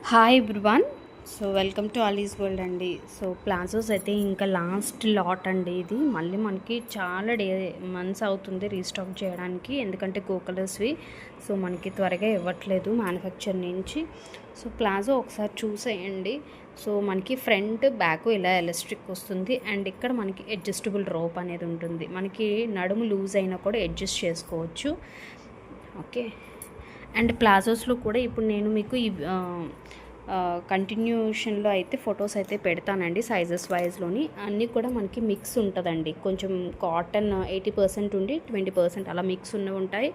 Hi everyone. So welcome to Alice's world అండి. So palazzos అయితే ఇంకా లాస్ట్ లాట్ అండి. ఇది మళ్ళీ మనకి చాలా మంత్స్ అవుతుంది రీస్టాక్ చేయడానికి, ఎందుకంటే గో కలర్స్వి సో మనకి త్వరగా ఇవ్వట్లేదు మ్యానుఫ్యాక్చర్ నుంచి. సో ప్లాజో ఒకసారి చూసేయండి. సో మనకి ఫ్రంట్ బ్యాక్ ఇలా ఎలాస్టిక్ వస్తుంది, అండ్ ఇక్కడ మనకి అడ్జస్టబుల్ రోప్ అనేది ఉంటుంది. మనకి నడుము లూజ్ అయినా కూడా అడ్జస్ట్ చేసుకోవచ్చు. ఓకే, అండ్ ప్లాజోస్లో కూడా ఇప్పుడు నేను మీకు ఈ కంటిన్యూషన్లో అయితే ఫొటోస్ అయితే పెడతానండి. సైజెస్ వైజ్లోని అన్నీ కూడా మనకి మిక్స్ ఉంటుందండి. కొంచెం కాటన్ 80% ఉండి 20% అలా మిక్స్ ఉన్నవి ఉంటాయి.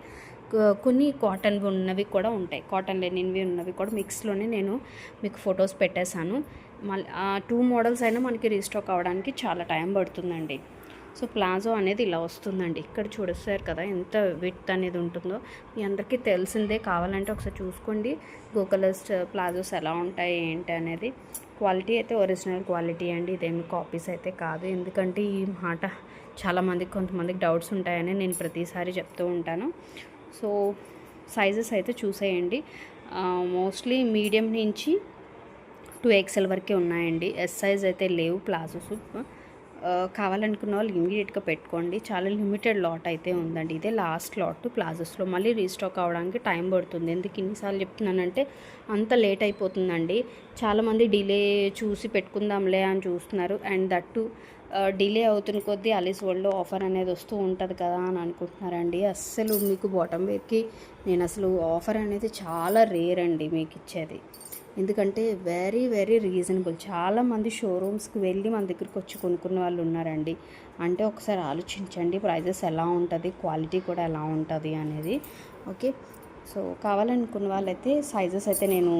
కొన్ని కాటన్ ఉన్నవి కూడా ఉంటాయి, కాటన్ లెనిన్వి ఉన్నవి కూడా మిక్స్లోనే నేను మీకు ఫొటోస్ పెట్టేశాను. మళ్ళీ 2 మోడల్స్ అయినా మనకి రీస్టాక్ అవ్వడానికి చాలా టైం పడుతుందండి. సో ప్లాజో అనేది ఇలా వస్తుందండి. ఇక్కడ చూడొస్తారు కదా ఎంత విడ్త్ అనేది ఉంటుందో, మీ అందరికీ తెలిసిందే. కావాలంటే ఒకసారి చూసుకోండి గో కలర్స్ ప్లాజోస్ ఎలా ఉంటాయి ఏంటి అనేది. క్వాలిటీ అయితే ఒరిజినల్ క్వాలిటీ అండి, ఇదేమి కాపీస్ అయితే కాదు. ఎందుకంటే ఈ మాట చాలామందికి కొంతమందికి డౌట్స్ ఉంటాయని నేను ప్రతిసారి చెప్తూ ఉంటాను. సో సైజెస్ అయితే చూసేయండి. మోస్ట్లీ మీడియం నుంచి 2XL వరకే ఉన్నాయండి. ఎస్ సైజ్ అయితే లేవు ప్లాజోస్. కావాలనుకున్న వాళ్ళు ఇమీడియట్గా పెట్టుకోండి. చాలా లిమిటెడ్ లాట్ అయితే ఉందండి. ఇదే లాస్ట్ లాట్ ప్లాజోస్లో. మళ్ళీ రీస్టాక్ అవ్వడానికి టైం పడుతుంది. ఎందుకు ఇన్నిసార్లు చెప్తున్నానంటే అంత లేట్ అయిపోతుందండి. చాలామంది డిలే చూసి పెట్టుకుందాంలే అని చూస్తున్నారు, అండ్ దట్టు డిలే అవుతున్న కొద్దీ ఆలీస్ వరల్డ్లో ఆఫర్ అనేది వస్తూ ఉంటుంది కదా అని అనుకుంటున్నారండి. అస్సలు మీకు బాటమ్ వేర్కి నేను అసలు ఆఫర్ అనేది చాలా రేర్ అండి మీకు ఇచ్చేది. ఎందుకంటే వెరీ వెరీ రీజనబుల్. చాలామంది షోరూమ్స్కి వెళ్ళి మన దగ్గరికి వచ్చి కొనుక్కున్న వాళ్ళు ఉన్నారండి. అంటే ఒకసారి ఆలోచించండి ప్రైజెస్ ఎలా ఉంటుంది, క్వాలిటీ కూడా ఎలా ఉంటుంది అనేది. ఓకే, సో కావాలనుకున్న వాళ్ళైతే సైజెస్ అయితే నేను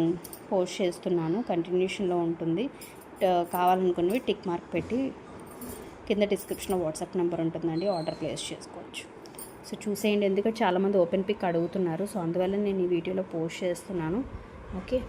పోస్ట్ చేస్తున్నాను, కంటిన్యూషన్లో ఉంటుంది. కావాలనుకున్నవి టిక్ మార్క్ పెట్టి కింద డిస్క్రిప్షన్లో వాట్సాప్ నెంబర్ ఉంటుందండి, ఆర్డర్ ప్లేస్ చేసుకోవచ్చు. సో చూసేయండి, ఎందుకంటే చాలామంది ఓపెన్ పిక్ అడుగుతున్నారు. సో అందువల్ల నేను ఈ వీడియోలో పోస్ట్ చేస్తున్నాను. ఓకే.